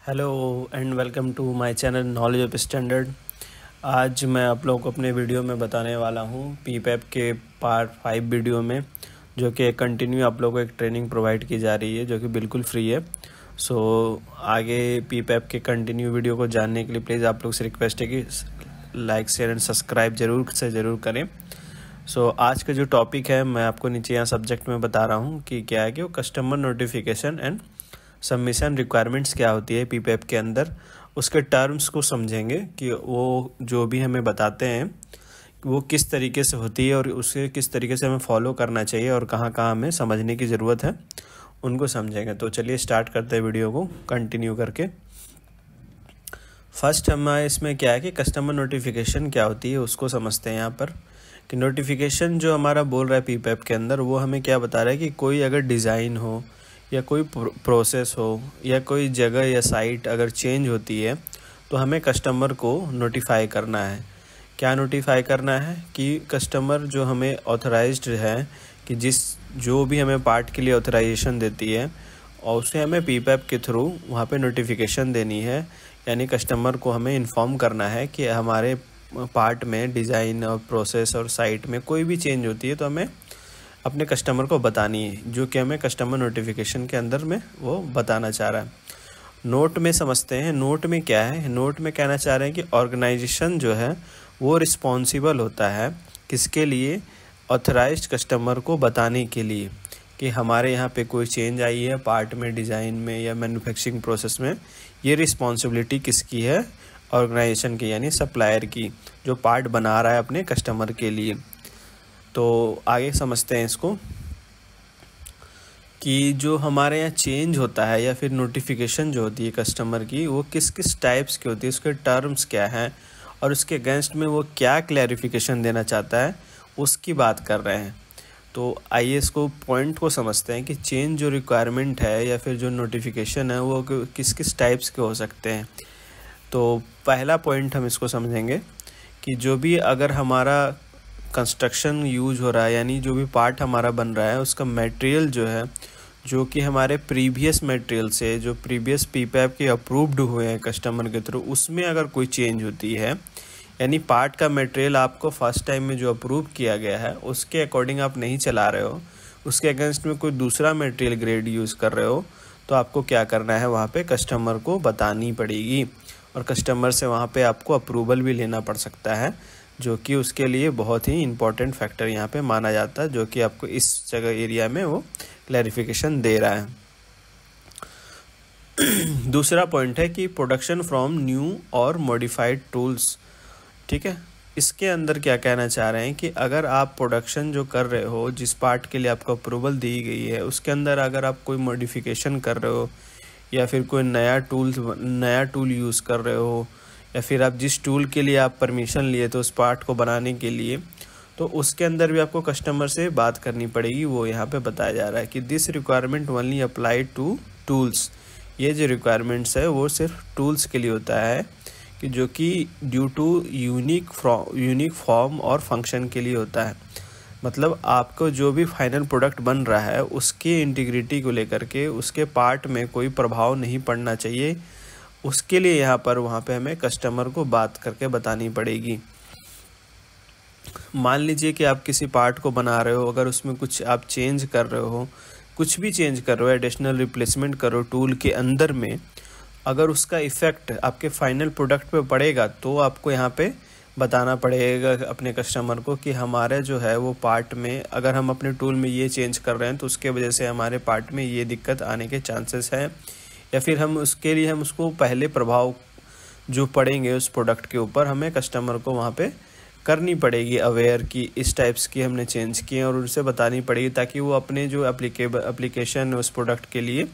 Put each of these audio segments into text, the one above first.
Hello and welcome to my channel knowledge of standard. आज मैं आप लोगों को अपने वीडियो में बताने वाला हूँ पीपैप के पार्ट 5 वीडियो में, जो कि कंटिन्यू आप लोगों को एक ट्रेनिंग प्रोवाइड की जा रही है जो कि बिल्कुल फ्री है। आगे पीपैप के कंटिन्यू वीडियो को जानने के लिए प्लीज़ आप लोग से रिक्वेस्ट है कि लाइक शेयर एंड सब्सक्राइब ज़रूर करें। आज का जो टॉपिक है मैं आपको नीचे यहाँ सब्जेक्ट में बता रहा हूँ कि क्या है कि वो customer notification and submission requirements क्या होती है पीपैप के अंदर, उसके टर्म्स को समझेंगे कि वो जो भी हमें बताते हैं वो किस तरीके से होती है और उसे किस तरीके से हमें फॉलो करना चाहिए और कहाँ कहाँ हमें समझने की ज़रूरत है उनको समझेंगे। तो चलिए स्टार्ट करते हैं वीडियो को कंटिन्यू करके। फर्स्ट हमारे इसमें क्या है कि कस्टमर नोटिफिकेशन क्या होती है उसको समझते हैं। यहाँ पर कि नोटिफिकेशन जो हमारा बोल रहा है पीपैप के अंदर, वो हमें क्या बता रहा है कि कोई अगर डिज़ाइन हो या कोई प्रोसेस हो या कोई जगह या साइट अगर चेंज होती है तो हमें कस्टमर को नोटिफाई करना है। क्या नोटिफाई करना है कि कस्टमर जो हमें ऑथराइज्ड है कि जो भी हमें पार्ट के लिए ऑथराइजेशन देती है और उसे हमें पीपैप के थ्रू वहाँ पे नोटिफिकेशन देनी है। यानी कस्टमर को हमें इन्फॉर्म करना है कि हमारे पार्ट में डिज़ाइन और प्रोसेस और साइट में कोई भी चेंज होती है तो हमें अपने कस्टमर को बतानी है, जो कि हमें कस्टमर नोटिफिकेशन के अंदर में वो बताना चाह रहा है। नोट में समझते हैं, नोट में क्या है। नोट में कहना चाह रहे हैं कि ऑर्गेनाइजेशन जो है वो रिस्पॉन्सिबल होता है किसके लिए, ऑथराइज्ड कस्टमर को बताने के लिए कि हमारे यहाँ पे कोई चेंज आई है पार्ट में, डिज़ाइन में या मैन्युफैक्चरिंग प्रोसेस में। ये रिस्पॉन्सिबिलिटी किसकी है, ऑर्गेनाइजेशन की, यानी सप्लायर की जो पार्ट बना रहा है अपने कस्टमर के लिए। तो आगे समझते हैं इसको कि जो हमारे यहाँ चेंज होता है या फिर नोटिफिकेशन जो होती है कस्टमर की, वो किस किस टाइप्स की होती है, उसके टर्म्स क्या हैं और उसके अगेंस्ट में वो क्या क्लैरिफिकेशन देना चाहता है उसकी बात कर रहे हैं। तो आइए इसको पॉइंट को समझते हैं कि चेंज जो रिक्वायरमेंट है या फिर जो नोटिफिकेशन है वो किस किस टाइप्स के हो सकते हैं। तो पहला पॉइंट हम इसको समझेंगे कि जो भी अगर हमारा कंस्ट्रक्शन यूज हो रहा है, यानी जो भी पार्ट हमारा बन रहा है उसका मटेरियल जो है, जो कि हमारे प्रीवियस मटेरियल से जो प्रीवियस पीपैप के अप्रूव्ड हुए हैं कस्टमर के थ्रू, उसमें अगर कोई चेंज होती है, यानी पार्ट का मटेरियल आपको फर्स्ट टाइम में जो अप्रूव किया गया है उसके अकॉर्डिंग आप नहीं चला रहे हो, उसके अगेंस्ट में कोई दूसरा मटेरियल ग्रेड यूज़ कर रहे हो, तो आपको क्या करना है, वहाँ पे कस्टमर को बतानी पड़ेगी और कस्टमर से वहाँ पे आपको अप्रूवल भी लेना पड़ सकता है, जो कि उसके लिए बहुत ही इम्पोर्टेंट फैक्टर यहाँ पे माना जाता है, जो कि आपको इस जगह एरिया में वो क्लैरिफिकेशन दे रहा है। दूसरा पॉइंट है कि प्रोडक्शन फ्रॉम न्यू और मॉडिफाइड टूल्स। ठीक है, इसके अंदर क्या कहना चाह रहे हैं कि अगर आप प्रोडक्शन जो कर रहे हो, जिस पार्ट के लिए आपको अप्रूवल दी गई है, उसके अंदर अगर आप कोई मॉडिफिकेशन कर रहे हो या फिर कोई नया टूल यूज़ कर रहे हो या फिर आप जिस टूल के लिए आप परमिशन लिए थे उस पार्ट को बनाने के लिए, तो उसके अंदर भी आपको कस्टमर से बात करनी पड़ेगी। वो यहाँ पे बताया जा रहा है कि this requirement only apply to tools. ये जो रिक्वायरमेंट्स है वो सिर्फ टूल्स के लिए होता है कि जो कि ड्यू टू यूनिक फॉर्म और फंक्शन के लिए होता है। मतलब आपको जो भी फाइनल प्रोडक्ट बन रहा है उसकी इंटीग्रिटी को लेकर के उसके पार्ट में कोई प्रभाव नहीं पड़ना चाहिए, उसके लिए यहाँ पर वहाँ पे हमें कस्टमर को बात करके बतानी पड़ेगी। मान लीजिए कि आप किसी पार्ट को बना रहे हो, अगर उसमें कुछ आप चेंज कर रहे हो, कुछ भी चेंज कर रहे हो, एडिशनल रिप्लेसमेंट करो टूल के अंदर में, अगर उसका इफ़ेक्ट आपके फाइनल प्रोडक्ट पे पड़ेगा तो आपको यहाँ पे बताना पड़ेगा अपने कस्टमर को कि हमारे जो है वो पार्ट में अगर हम अपने टूल में ये चेंज कर रहे हैं तो उसके वजह से हमारे पार्ट में ये दिक्कत आने के चांसेस हैं, या फिर हम उसके लिए हम उसको पहले प्रभाव जो पड़ेंगे उस प्रोडक्ट के ऊपर हमें कस्टमर को वहाँ पे करनी पड़ेगी अवेयर कि इस टाइप्स की हमने चेंज किए और उनसे बतानी पड़ेगी, ताकि वो अपने जो एप्लीकेशन उस प्रोडक्ट के लिए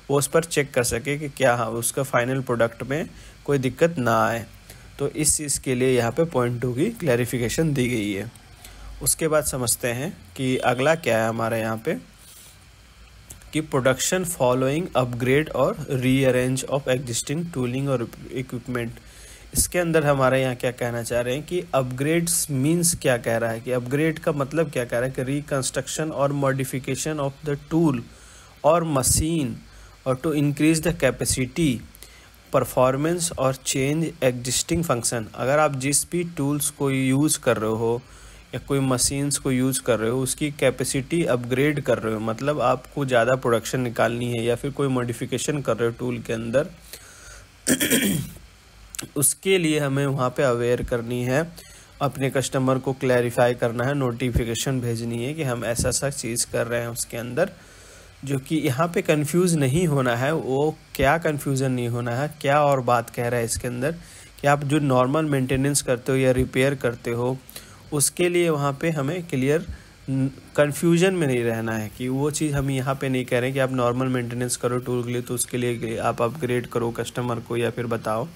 वो उस पर चेक कर सके कि क्या हाँ उसका फाइनल प्रोडक्ट में कोई दिक्कत ना आए। तो इस चीज़ के लिए यहाँ पे पॉइंट 2 की क्लैरिफिकेशन दी गई है। उसके बाद समझते हैं कि अगला क्या है हमारे यहाँ पे कि प्रोडक्शन फॉलोइंग अपग्रेड और रीअरेंज ऑफ एग्जिस्टिंग टूलिंग और इक्विपमेंट। इसके अंदर हमारे यहाँ क्या कहना चाह रहे हैं कि अपग्रेड्स मीन्स क्या कह रहा है कि अपग्रेड का मतलब क्या कह रहा है कि रिकंस्ट्रक्शन और मॉडिफिकेशन ऑफ द टूल और मशीन और to increase the capacity performance और चेंज एग्जिस्टिंग फंक्शन। अगर आप जिस भी टूल्स को यूज़ कर रहे हो या कोई मशीन्स को यूज़ कर रहे हो उसकी कैपेसिटी अपग्रेड कर रहे हो, मतलब आपको ज़्यादा प्रोडक्शन निकालनी है या फिर कोई मॉडिफिकेशन कर रहे हो टूल के अंदर उसके लिए हमें वहाँ पे अवेयर करनी है, अपने कस्टमर को क्लैरिफाई करना है, नोटिफिकेशन भेजनी है कि हम ऐसा सा चीज़ कर रहे हैं उसके अंदर। जो कि यहाँ पे कंफ्यूज नहीं होना है, वो क्या कंफ्यूजन नहीं होना है, क्या और बात कह रहा है इसके अंदर कि आप जो नॉर्मल मेंटेनेंस करते हो या रिपेयर करते हो उसके लिए वहाँ पे हमें क्लियर कंफ्यूजन में नहीं रहना है कि वो चीज़ हम यहाँ पे नहीं कह रहे हैं कि आप नॉर्मल मेंटेनेंस करो टूल के लिए तो उसके लिए आप अपग्रेड करो कस्टमर को या फिर बताओ।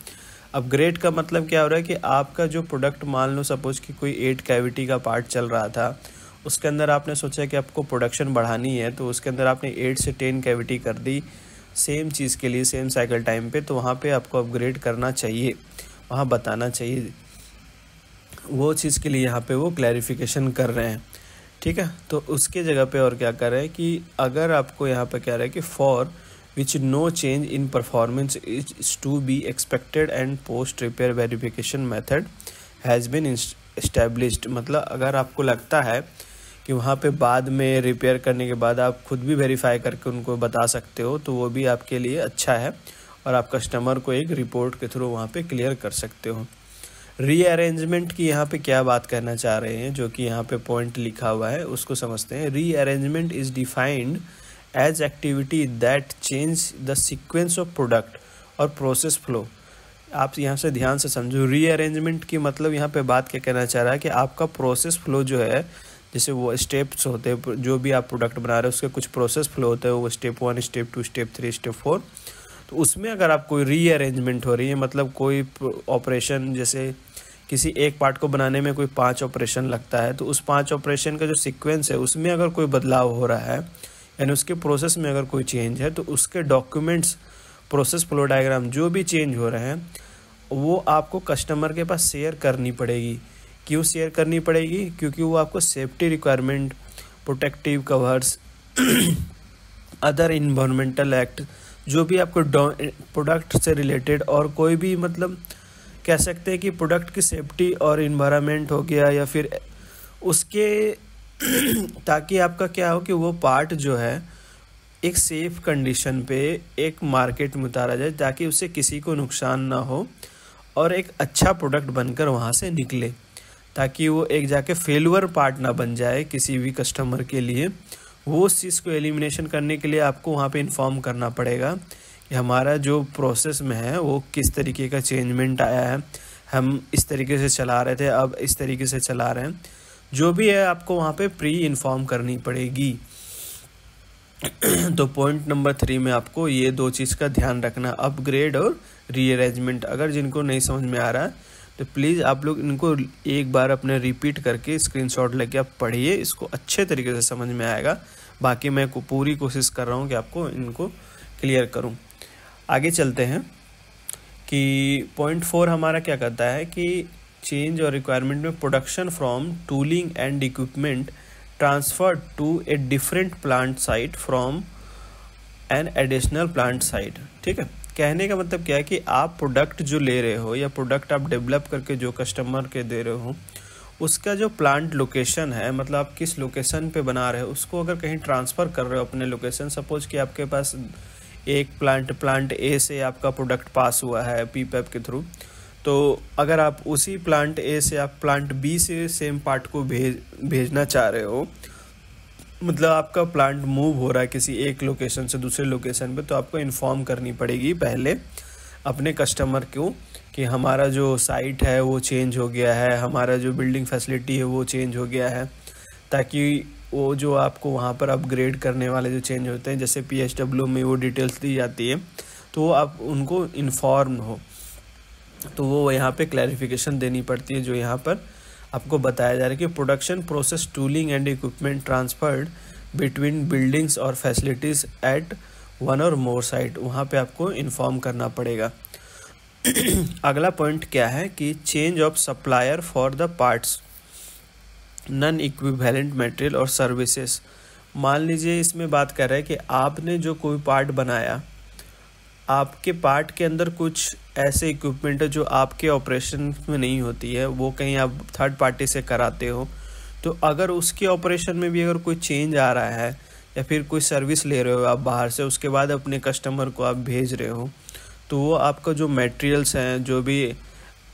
अपग्रेड का मतलब क्या हो रहा है कि आपका जो प्रोडक्ट, मान लो सपोज कि कोई 8 कैविटी का पार्ट चल रहा था, उसके अंदर आपने सोचा कि आपको प्रोडक्शन बढ़ानी है तो उसके अंदर आपने 8 से 10 कैविटी कर दी सेम चीज़ के लिए सेम साइकिल टाइम पे, तो वहाँ पे आपको अपग्रेड करना चाहिए, वहाँ बताना चाहिए। वो चीज़ के लिए यहाँ पे वो क्लैरिफिकेशन कर रहे हैं, ठीक है। तो उसके जगह पे और क्या कर रहे हैं कि अगर आपको यहाँ पे कह रहा है कि for which no change in performance is to be expected and post repair verification method has been established, मतलब अगर आपको लगता है कि वहाँ पे बाद में रिपेयर करने के बाद आप खुद भी वेरीफाई करके उनको बता सकते हो तो वो भी आपके लिए अच्छा है और आप कस्टमर को एक रिपोर्ट के थ्रू वहाँ पे क्लियर कर सकते हो। रीअरेंजमेंट की यहाँ पे क्या बात करना चाह रहे हैं, जो कि यहाँ पे पॉइंट लिखा हुआ है उसको समझते हैं। Rearrangement is defined as activity that change the sequence of product और प्रोसेस फ्लो। आप यहाँ से ध्यान से समझो, रीअरेंजमेंट की मतलब यहाँ पे बात क्या कहना चाह रहा है कि आपका प्रोसेस फ्लो जो है, जैसे वो स्टेप्स होते हैं, जो भी आप प्रोडक्ट बना रहे हो उसके कुछ प्रोसेस फ्लो होते हैं, वो स्टेप 1, स्टेप 2, स्टेप 3, स्टेप 4, तो उसमें अगर आप कोई रीअरेंजमेंट हो रही है, मतलब कोई ऑपरेशन, जैसे किसी एक पार्ट को बनाने में कोई 5 ऑपरेशन लगता है तो उस 5 ऑपरेशन का जो सीक्वेंस है उसमें अगर कोई बदलाव हो रहा है यानी उसके प्रोसेस में अगर कोई चेंज है तो उसके डॉक्यूमेंट्स, प्रोसेस फ्लो डायग्राम जो भी चेंज हो रहे हैं वो आपको कस्टमर के पास शेयर करनी पड़ेगी। क्यों शेयर करनी पड़ेगी? क्योंकि वो आपको safety requirement, protective covers, other environmental act, जो भी आपको प्रोडक्ट से रिलेटेड और कोई भी, मतलब कह सकते हैं कि प्रोडक्ट की सेफ्टी और इन्वायरमेंट हो गया या फिर उसके ताकि आपका क्या हो कि वो पार्ट जो है एक सेफ कंडीशन पे एक मार्केट में उतारा जाए ताकि उससे किसी को नुकसान ना हो और एक अच्छा प्रोडक्ट बनकर वहाँ से निकले, ताकि वो एक जाके फेलुअर पार्ट ना बन जाए किसी भी कस्टमर के लिए। वो उस चीज़ को एलिमिनेशन करने के लिए आपको वहाँ पे इन्फॉर्म करना पड़ेगा कि हमारा जो प्रोसेस में है वो किस तरीके का चेंजमेंट आया है, हम इस तरीके से चला रहे थे अब इस तरीके से चला रहे हैं, जो भी है आपको वहाँ पे प्री इन्फॉर्म करनी पड़ेगी। तो पॉइंट नंबर 3 में आपको ये 2 चीज़ का ध्यान रखना, अपग्रेड और रीअरेंजमेंट। अगर जिनको नहीं समझ में आ रहा है तो प्लीज़ आप लोग इनको एक बार अपने रिपीट करके स्क्रीनशॉट लेके आप पढ़िए, इसको अच्छे तरीके से समझ में आएगा। बाकी मैं पूरी कोशिश कर रहा हूँ कि आपको इनको क्लियर करूँ। आगे चलते हैं कि पॉइंट 4 हमारा क्या कहता है कि चेंज और रिक्वायरमेंट में production from tooling and equipment transferred to a different plant site from an additional plant site. ठीक है, कहने का मतलब क्या है कि आप प्रोडक्ट जो ले रहे हो या प्रोडक्ट आप डेवलप करके जो कस्टमर के दे रहे हो उसका जो प्लांट लोकेशन है, मतलब आप किस लोकेशन पे बना रहे हो उसको अगर कहीं ट्रांसफ़र कर रहे हो अपने लोकेशन, सपोज कि आपके पास एक प्लांट ए से आपका प्रोडक्ट पास हुआ है पीपैप के थ्रू, तो अगर आप उसी प्लांट ए से आप प्लांट बी से सेम पार्ट को भेजना चाह रहे हो, मतलब आपका प्लांट मूव हो रहा है किसी एक लोकेशन से दूसरे लोकेशन पे, तो आपको इन्फॉर्म करनी पड़ेगी पहले अपने कस्टमर को कि हमारा जो साइट है वो चेंज हो गया है, हमारा जो बिल्डिंग फैसिलिटी है वो चेंज हो गया है, ताकि वो जो आपको वहाँ पर अपग्रेड करने वाले जो चेंज होते हैं, जैसे PSW में वो डिटेल्स दी जाती है, तो वो आप उनको इन्फॉर्म हो, तो वो यहाँ पे क्लैरिफिकेशन देनी पड़ती है। जो यहाँ पर आपको बताया जा रहा है कि production process tooling and equipment transferred between buildings और फैसिलिटीज़ एट वन और मोर साइट, वहाँ पे आपको इन्फॉर्म करना पड़ेगा। अगला पॉइंट क्या है कि change of supplier for the parts non equivalent material और सर्विसेज। मान लीजिए इसमें बात कर रहे हैं कि आपने जो कोई पार्ट बनाया आपके पार्ट के अंदर कुछ ऐसे इक्विपमेंट है जो आपके ऑपरेशन में नहीं होती है, वो कहीं आप थर्ड पार्टी से कराते हो, तो अगर उसके ऑपरेशन में भी अगर कोई चेंज आ रहा है या फिर कोई सर्विस ले रहे हो आप बाहर से, उसके बाद अपने कस्टमर को आप भेज रहे हो, तो वो आपका जो मटेरियल्स हैं, जो भी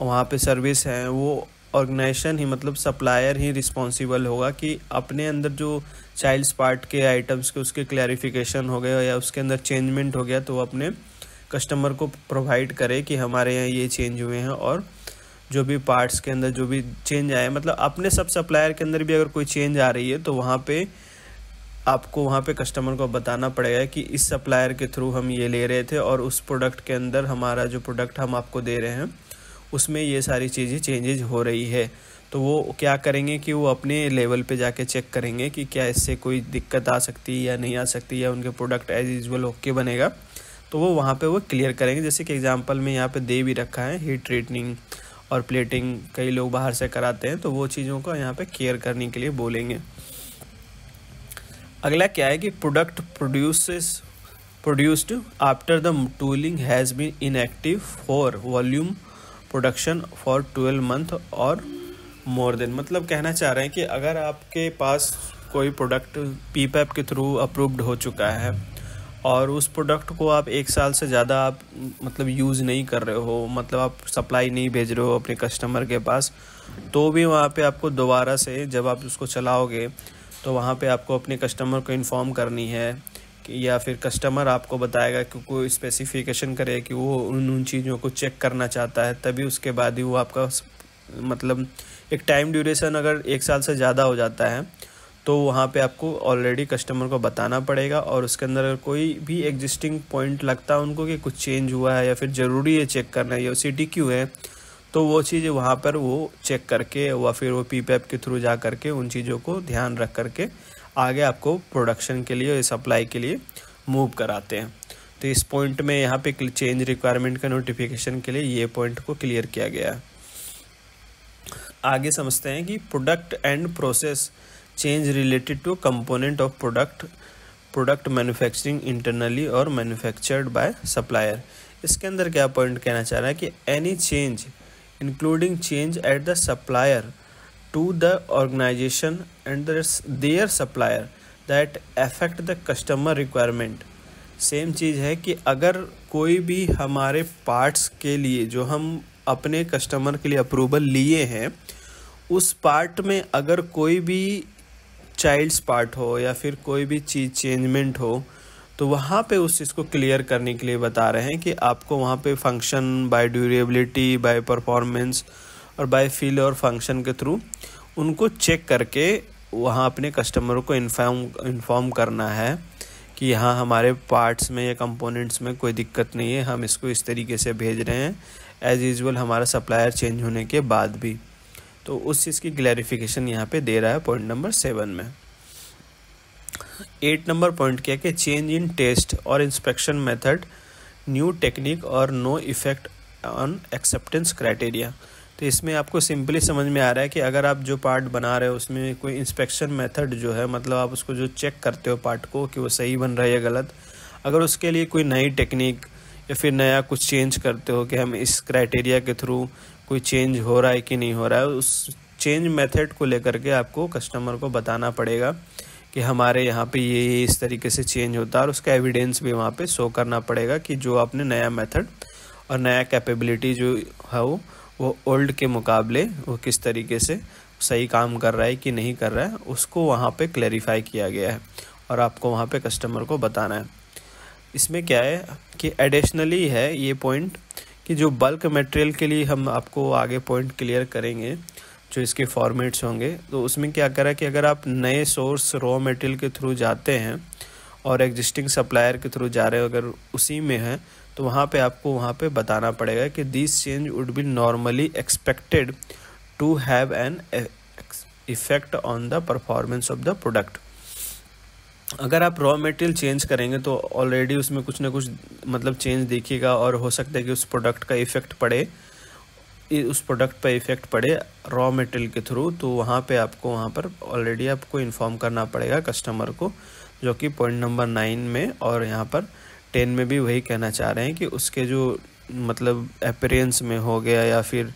वहाँ पे सर्विस हैं, वो ऑर्गेनाइजेशन ही मतलब सप्लायर ही रिस्पॉन्सिबल होगा कि अपने अंदर जो चाइल्ड्स पार्ट के आइटम्स के उसके क्लैरिफिकेशन हो गया या उसके अंदर चेंजमेंट हो गया, तो वो अपने कस्टमर को प्रोवाइड करे कि हमारे यहाँ ये चेंज हुए हैं, और जो भी पार्ट्स के अंदर जो भी चेंज आए, मतलब अपने सब सप्लायर के अंदर भी अगर कोई चेंज आ रही है तो वहाँ पे आपको वहाँ पे कस्टमर को बताना पड़ेगा कि इस सप्लायर के थ्रू हम ये ले रहे थे और उस प्रोडक्ट के अंदर हमारा जो प्रोडक्ट हम आपको दे रहे हैं उसमें ये सारी चीज़ें चेंजेज हो रही है। तो वो क्या करेंगे कि वो अपने लेवल पे जाके चेक करेंगे कि क्या इससे कोई दिक्कत आ सकती है या नहीं आ सकती, या उनके प्रोडक्ट एज यूजुअल ओके बनेगा, तो वो वहाँ पे वो क्लियर करेंगे। जैसे कि एग्जांपल में यहाँ पे दे भी रखा है, हीट ट्रीटनिंग और प्लेटिंग कई लोग बाहर से कराते हैं, तो वो चीज़ों को यहाँ पे केयर करने के लिए बोलेंगे। अगला क्या है कि product produced after the tooling has been inactive for volume production for 12 month और मोर देन, मतलब कहना चाह रहे हैं कि अगर आपके पास कोई प्रोडक्ट पीपैप के थ्रू अप्रूव्ड हो चुका है और उस प्रोडक्ट को आप 1 साल से ज़्यादा आप मतलब यूज़ नहीं कर रहे हो, मतलब आप सप्लाई नहीं भेज रहे हो अपने कस्टमर के पास, तो भी वहाँ पे आपको दोबारा से जब आप उसको चलाओगे तो वहाँ पे आपको अपने कस्टमर को इन्फॉर्म करनी है कि, या फिर कस्टमर आपको बताएगा कि कोई स्पेसिफिकेशन करे कि वो उन चीज़ों को चेक करना चाहता है, तभी उसके बाद ही वो आपका मतलब एक टाइम ड्यूरेशन अगर 1 साल से ज़्यादा हो जाता है तो वहाँ पे आपको ऑलरेडी कस्टमर को बताना पड़ेगा, और उसके अंदर अगर कोई भी एग्जिस्टिंग पॉइंट लगता है उनको कि कुछ चेंज हुआ है या फिर ज़रूरी है चेक करना है या CTQ है, तो वो चीज़ वहाँ पर वो चेक करके या फिर वो पीपैप के थ्रू जा करके उन चीज़ों को ध्यान रख करके आगे आपको प्रोडक्शन के लिए, सप्लाई के लिए मूव कराते हैं। तो इस पॉइंट में यहाँ पे चेंज रिक्वायरमेंट का नोटिफिकेशन के लिए ये पॉइंट को क्लियर किया गया है। आगे समझते हैं कि product and process change related to component of product manufacturing internally और मैन्युफैक्चर्ड बाय सप्लायर। इसके अंदर क्या पॉइंट कहना चाह रहा है कि any change including change at the supplier to the organization and their supplier that affect the customer requirement. Same चीज़ है कि अगर कोई भी हमारे पार्ट्स के लिए जो हम अपने कस्टमर के लिए अप्रूवल लिए हैं, उस पार्ट में अगर कोई भी चाइल्ड्स पार्ट हो या फिर कोई भी चीज़ चेंजमेंट हो, तो वहाँ पे उस चीज़ को क्लियर करने के लिए बता रहे हैं कि आपको वहाँ पे function by durability, by performance और बाय फील और फंक्शन के थ्रू उनको चेक करके वहाँ अपने कस्टमर को इन्फॉर्म करना है कि यहाँ हमारे पार्ट्स में या कंपोनेंट्स में कोई दिक्कत नहीं है, हम इसको इस तरीके से भेज रहे हैं एज यूजुअल हमारा सप्लायर चेंज होने के बाद भी। तो उस चीज़ की क्लैरिफिकेशन यहाँ पे दे रहा है पॉइंट नंबर 7 में। 8 नंबर पॉइंट क्या है कि चेंज इन टेस्ट और इंस्पेक्शन मेथड, न्यू टेक्निक और no effect on acceptance criteria. तो इसमें आपको सिंपली समझ में आ रहा है कि अगर आप जो पार्ट बना रहे हो उसमें कोई इंस्पेक्शन मेथड जो है, मतलब आप उसको जो चेक करते हो पार्ट को कि वो सही बन रहा है या गलत, अगर उसके लिए कोई नई टेक्निक या फिर नया कुछ चेंज करते हो कि हम इस क्राइटेरिया के थ्रू कोई चेंज हो रहा है कि नहीं हो रहा है, उस चेंज मेथड को लेकर के आपको कस्टमर को बताना पड़ेगा कि हमारे यहाँ पे ये इस तरीके से चेंज होता है, और उसका एविडेंस भी वहाँ पे शो करना पड़ेगा कि जो आपने नया मेथड और नया कैपेबिलिटी जो है वो ओल्ड के मुकाबले वो किस तरीके से सही काम कर रहा है कि नहीं कर रहा है, उसको वहाँ पे क्लैरिफाई किया गया है और आपको वहाँ पे कस्टमर को बताना है। इसमें क्या है कि एडिशनली है ये पॉइंट कि जो बल्क मटेरियल के लिए हम आपको आगे पॉइंट क्लियर करेंगे जो इसके फॉर्मेट्स होंगे, तो उसमें क्या करा कि अगर आप नए सोर्स रॉ मटेरियल के थ्रू जाते हैं और एग्जिस्टिंग सप्लायर के थ्रू जा रहे हो, अगर उसी में है, तो वहाँ पे आपको वहाँ पे बताना पड़ेगा कि this change would be normally expected to have an effect on the performance of the product. अगर आप रॉ मटेरियल चेंज करेंगे तो ऑलरेडी उसमें कुछ ना कुछ मतलब चेंज दिखेगा और हो सकता है कि उस प्रोडक्ट का इफेक्ट पड़े, उस प्रोडक्ट पर इफेक्ट पड़े रॉ मटेरियल के थ्रू, तो वहाँ पे आपको वहाँ पर ऑलरेडी आपको इन्फॉर्म करना पड़ेगा कस्टमर को, जो कि पॉइंट नंबर 9 में और यहाँ पर 10 में भी वही कहना चाह रहे हैं कि उसके जो मतलब अपीयरेंस में हो गया या फिर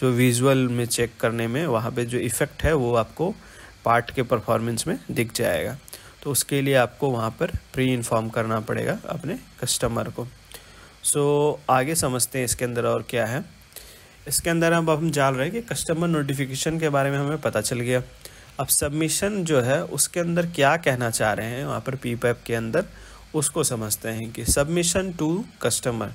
जो विजुअल में चेक करने में वहाँ पे जो इफ़ेक्ट है वो आपको पार्ट के परफॉर्मेंस में दिख जाएगा। तो उसके लिए आपको वहाँ पर प्री इन्फॉर्म करना पड़ेगा अपने कस्टमर को। सो आगे समझते हैं इसके अंदर और क्या है। इसके अंदर अब हम जान रहे हैं कि कस्टमर नोटिफिकेशन के बारे में हमें पता चल गया। अब सबमिशन जो है उसके अंदर क्या कहना चाह रहे हैं वहाँ पर पीपैप के अंदर, उसको समझते हैं कि submission to customer,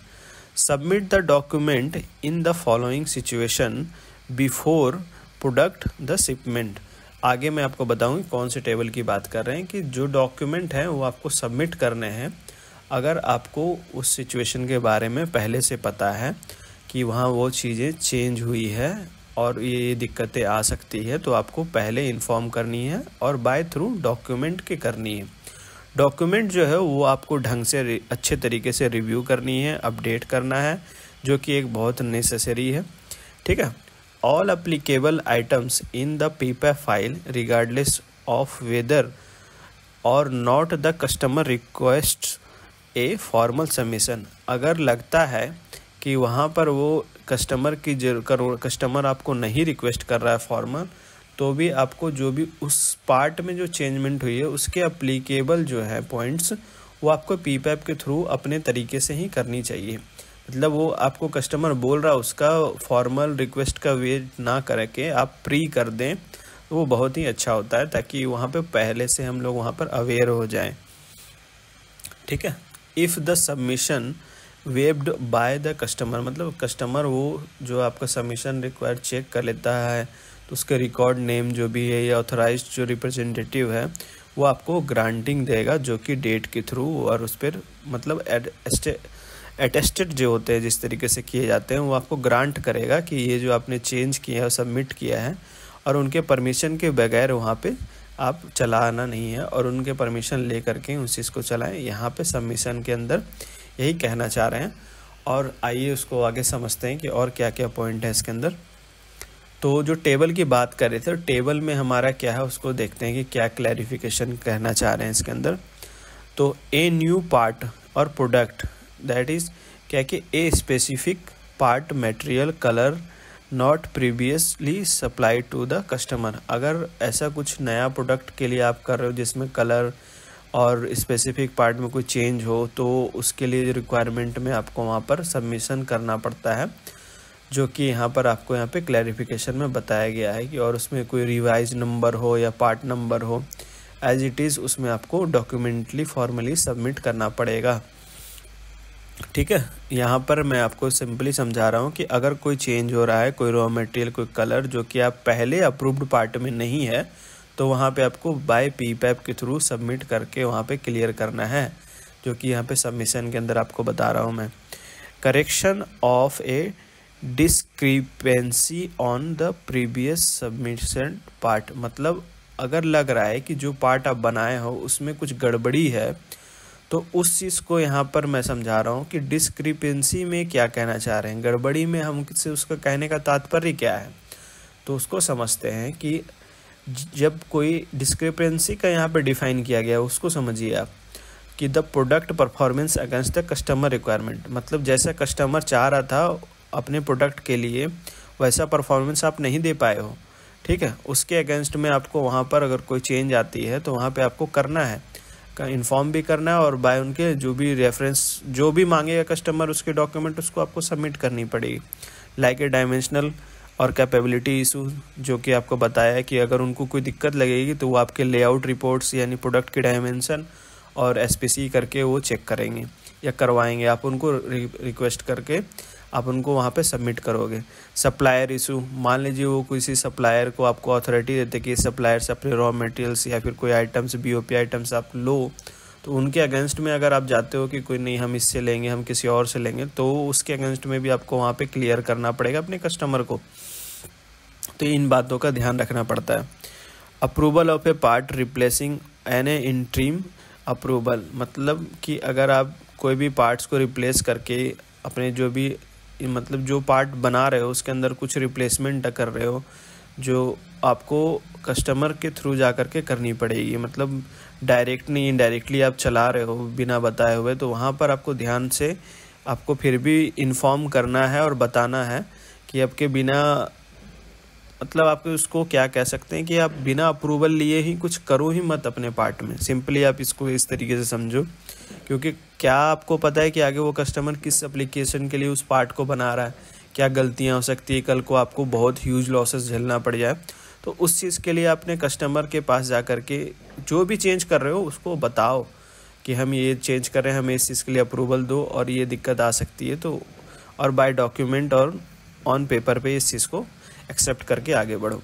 submit the document in the following situation before product the shipment. आगे मैं आपको बताऊँ कौन से टेबल की बात कर रहे हैं कि जो डॉक्यूमेंट हैं वो आपको सबमिट करने हैं अगर आपको उस सिचुएशन के बारे में पहले से पता है कि वहाँ वो चीज़ें चेंज हुई है और ये दिक्कतें आ सकती है, तो आपको पहले इन्फॉर्म करनी है और बाय थ्रू डॉक्यूमेंट के करनी है। डॉक्यूमेंट जो है वो आपको ढंग से अच्छे तरीके से रिव्यू करनी है, अपडेट करना है, जो कि एक बहुत नेसेसरी है। ठीक है। All applicable items in the PPAP file regardless of whether or not the customer request a formal submission. अगर लगता है कि वहाँ पर वो कस्टमर आपको नहीं रिक्वेस्ट कर रहा है फॉर्मल, तो भी आपको जो भी उस पार्ट में जो चेंजमेंट हुई है उसके एप्लीकेबल जो है पॉइंट्स वो आपको पीपैप के थ्रू अपने तरीके से ही करनी चाहिए। मतलब वो आपको कस्टमर बोल रहा है उसका फॉर्मल रिक्वेस्ट का वेट ना करके आप प्री कर दें, तो वो बहुत ही अच्छा होता है, ताकि वहाँ पे पहले से हम लोग वहाँ पर अवेयर हो जाएं। ठीक है। If the submission webbed by the customer, मतलब कस्टमर वो जो आपका सबमिशन रिक्वायर्ड चेक कर लेता है तो उसके रिकॉर्ड नेम जो भी है या ऑथराइज्ड जो रिप्रेजेंटेटिव है वो आपको ग्रांटिंग देगा, जो कि डेट के थ्रू और उस पर मतलब अटेस्टेड जो होते हैं जिस तरीके से किए जाते हैं वो आपको ग्रांट करेगा कि ये जो आपने चेंज किया है सबमिट किया है, और उनके परमिशन के बगैर वहाँ पे आप चलाना नहीं है और उनके परमिशन ले करके उस चीज़ को चलाएं। यहाँ पे सबमिशन के अंदर यही कहना चाह रहे हैं। और आइए उसको आगे समझते हैं कि और क्या क्या पॉइंट है इसके अंदर। तो जो टेबल की बात कर रहे थे, तो टेबल में हमारा क्या है उसको देखते हैं कि क्या क्लैरिफिकेशन कहना चाह रहे हैं इसके अंदर। तो ए न्यू पार्ट और प्रोडक्ट, दैट इज़ क्या कि a specific part material colour not previously supplied to the customer. अगर ऐसा कुछ नया प्रोडक्ट के लिए आप कर रहे हो जिसमें कलर और स्पेसिफिक पार्ट में कोई चेंज हो, तो उसके लिए रिक्वायरमेंट में आपको वहाँ पर सबमिशन करना पड़ता है, जो कि यहाँ पर आपको यहाँ पे क्लैरिफिकेशन में बताया गया है कि और उसमें कोई रिवाइज नंबर हो या पार्ट नंबर हो, एज इट इज़ उसमें आपको डॉक्यूमेंटली फॉर्मली सबमिट करना पड़ेगा। ठीक है। यहाँ पर मैं आपको सिंपली समझा रहा हूँ कि अगर कोई चेंज हो रहा है, कोई रॉ मटेरियल, कोई कलर जो कि आप पहले अप्रूव्ड पार्ट में नहीं है, तो वहाँ पे आपको बाय पीपैप के थ्रू सबमिट करके वहाँ पे क्लियर करना है, जो कि यहाँ पे सबमिशन के अंदर आपको बता रहा हूँ मैं। Correction of A discrepancy on the previous submission part, मतलब अगर लग रहा है कि जो पार्ट आप बनाए हो उसमें कुछ गड़बड़ी है, तो उस चीज़ को यहाँ पर मैं समझा रहा हूँ कि डिस्क्रिपेंसी में क्या कहना चाह रहे हैं, गड़बड़ी में हम किससे उसका कहने का तात्पर्य क्या है। तो उसको समझते हैं कि जब कोई डिस्क्रिपेंसी का यहाँ पे डिफाइन किया गया उसको समझिए आप कि the product performance against the customer requirement, मतलब जैसा कस्टमर चाह रहा था अपने प्रोडक्ट के लिए वैसा परफॉर्मेंस आप नहीं दे पाए हो। ठीक है। उसके अगेंस्ट में आपको वहाँ पर अगर कोई चेंज आती है तो वहाँ पे आपको करना है, इन्फॉर्म भी करना है, और बाय उनके जो भी रेफरेंस जो भी मांगेगा कस्टमर उसके डॉक्यूमेंट उसको आपको सबमिट करनी पड़ेगी। लाइक ए डायमेंशनल और कैपेबिलिटी इशू, जो कि आपको बताया है कि अगर उनको कोई दिक्कत लगेगी तो वो आपके लेआउट रिपोर्ट्स यानी प्रोडक्ट की डायमेंशन और एसपीसी करके वो चेक करेंगे या करवाएंगे। आप उनको रिक्वेस्ट करके आप उनको वहाँ पे सबमिट करोगे। सप्लायर इशू, मान लीजिए वो किसी सप्लायर को आपको अथॉरिटी देते कि सप्लायर से अपने रॉ मटेरियल्स या फिर कोई आइटम्स बीओपी आइटम्स आप लो, तो उनके अगेंस्ट में अगर आप जाते हो कि कोई नहीं हम इससे लेंगे, हम किसी और से लेंगे, तो उसके अगेंस्ट में भी आपको वहाँ पे क्लियर करना पड़ेगा अपने कस्टमर को। तो इन बातों का ध्यान रखना पड़ता है। Approval of a part replacing an a interim approval, मतलब कि अगर आप कोई भी पार्ट्स को रिप्लेस करके अपने जो भी मतलब जो पार्ट बना रहे हो उसके अंदर कुछ रिप्लेसमेंट कर रहे हो, जो आपको कस्टमर के थ्रू जा कर के करनी पड़ेगी, मतलब डायरेक्ट नहीं, इनडायरेक्टली आप चला रहे हो बिना बताए हुए, तो वहाँ पर आपको ध्यान से आपको फिर भी इन्फॉर्म करना है और बताना है कि आपके बिना, मतलब आप उसको क्या कह सकते हैं कि आप बिना अप्रूवल लिए ही कुछ करो ही मत अपने पार्ट में। सिंपली आप इसको इस तरीके से समझो, क्योंकि क्या आपको पता है कि आगे वो कस्टमर किस एप्लीकेशन के लिए उस पार्ट को बना रहा है, क्या गलतियां हो सकती है, कल को आपको बहुत ह्यूज लॉसेस झेलना पड़ जाए। तो उस चीज़ के लिए अपने कस्टमर के पास जा कर के जो भी चेंज कर रहे हो उसको बताओ कि हम ये चेंज कर रहे हैं, हमें इस चीज़ के लिए अप्रूवल दो और ये दिक्कत आ सकती है, तो और बाय डॉक्यूमेंट और ऑन पेपर पे इस चीज़ को एक्सेप्ट करके आगे बढ़ो।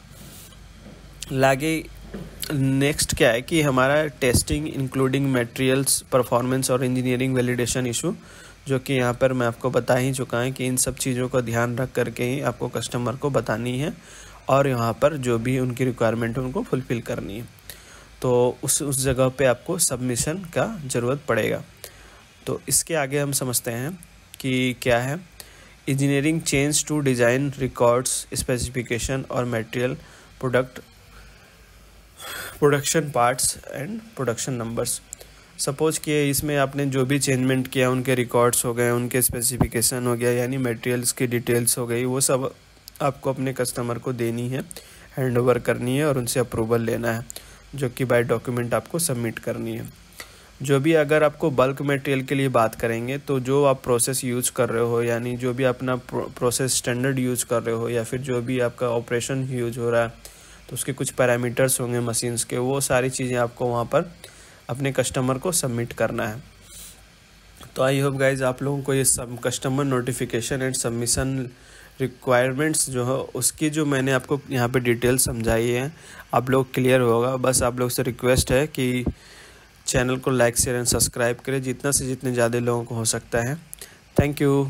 लागे नेक्स्ट क्या है कि हमारा टेस्टिंग इंक्लूडिंग मटेरियल्स, परफॉर्मेंस और इंजीनियरिंग वैलिडेशन इशू, जो कि यहाँ पर मैं आपको बता ही चुका है कि इन सब चीज़ों का ध्यान रख करके ही आपको कस्टमर को बतानी है और यहाँ पर जो भी उनकी रिक्वायरमेंट है उनको फुलफ़िल करनी है। तो उस जगह पे आपको सबमिशन का ज़रूरत पड़ेगा। तो इसके आगे हम समझते हैं कि क्या है engineering change to design records, specification और material, production parts and production numbers. Suppose कि इसमें आपने जो भी चेंजमेंट किया उनके रिकॉर्ड्स हो गए, उनके स्पेसिफिकेशन हो गया, यानी मटेरियल्स की डिटेल्स हो गई, वो सब आपको अपने कस्टमर को देनी है, हैंड ओवर करनी है और उनसे अप्रूवल लेना है, जो कि बाय डॉक्यूमेंट आपको सबमिट करनी है। जो भी अगर आपको बल्क मटेरियल के लिए बात करेंगे तो जो आप प्रोसेस यूज़ कर रहे हो, यानी जो भी अपना प्रोसेस स्टैंडर्ड यूज़ कर रहे हो या फिर जो भी आपका ऑपरेशन यूज हो रहा है, तो उसके कुछ पैरामीटर्स होंगे मशीन्स के, वो सारी चीज़ें आपको वहाँ पर अपने कस्टमर को सबमिट करना है। तो आई होप गाइज आप लोगों को ये सब customer notification and submission requirements जो है उसकी जो मैंने आपको यहाँ पे डिटेल समझाई है आप लोग क्लियर होगा। बस आप लोग से रिक्वेस्ट है कि चैनल को लाइक शेयर एंड सब्सक्राइब करें जितना से जितने ज़्यादा लोगों को हो सकता है। Thank you.